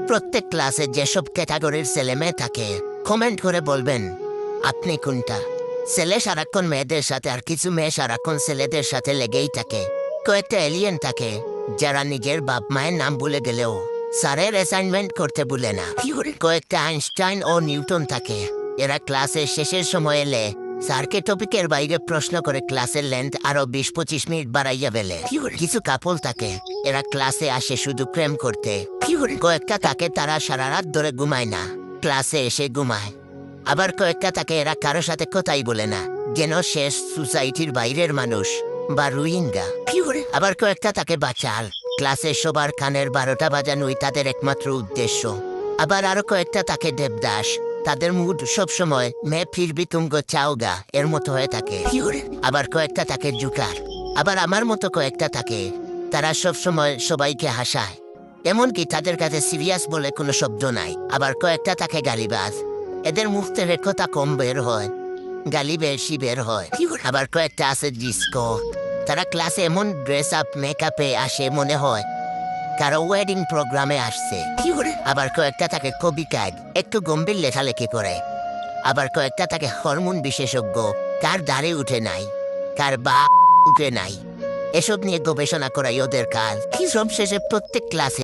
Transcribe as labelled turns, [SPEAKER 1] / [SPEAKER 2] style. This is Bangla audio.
[SPEAKER 1] প্রত্যেক ক্লাসে যেসব ক্যাটাগরির ছেলে মেয়ে থাকে কমেন্ট করে বলবেন আপনি কোনটা। ছেলে সারাক্ষণ মেয়েদের সাথে আর কিছু মেয়ে সারাক্ষণ ছেলেদের সাথে লেগেই থাকে। কয়েকটা এলিয়েন থাকে যারা নিজের বাপ মায়ের নাম ভুলে গেলেও স্যারের অ্যাসাইনমেন্ট করতে ভুলে না। কয়েকটা আইনস্টাইন ও নিউটন থাকে, এরা ক্লাসের শেষের সময় এলে স্যারকে টপিকের বাইরে প্রশ্ন করে ক্লাসের লেন্থ আরো 20-25 মিনিট বাড়াইয়া ফেলে। কিছু কাপল থাকে, এরা ক্লাসে আসে শুধু প্রেম করতে। কয়েকটা থাকে তারা সারা রাত ধরে ঘুমায় না, ক্লাসে এসে ঘুমায়। আবার কয়েকটা থাকে এরা কারো সাথে কথাই বলে না, যেন শেষ সোসাইটির বাইরের মানুষ বা রোহিঙ্গা। আবার কয়েকটা থাকে বাচাল, ক্লাসে সবার কানের 12টা বাজানোই তাদের একমাত্র উদ্দেশ্য। আবার আরো কয়েকটা থাকে দেবদাস, তাদের মুড সবসময় মে ফিরবি তুমগো চাওগা এর মতো হয়ে থাকে। আবার কয়েকটা থাকে জুকার। আবার আমার মতো কয়েকটা থাকে, তারা সবসময় সবাইকে হাসায়, এমনকি তাদের কাছে সিরিয়াস বলে কোনো শব্দ নাই। আবার কয়েকটা থাকে গালিবাজ, এদের মুখ থেকে কথা কম বের হয়, গালি বেশি বের হয়। আবার কয়েকটা আছে ডিস্কো, তারা ক্লাসে এমন ড্রেস আপ মেকআপে আসে মনে হয় কারো ওয়েডিং প্রোগ্রামে আসছে। আবার কয়েকটা থাকে কবিকার, একটু গম্ভীর লেখালেখি করে। আবার কয়েকটা থাকে হরমোন বিশেষজ্ঞ, কার দাড়ি উঠে নাই, কার বা উঠে নাই, এসব নিয়ে গবেষণা করাই ওদের কাজ। সব শেষে প্রত্যেক ক্লাসে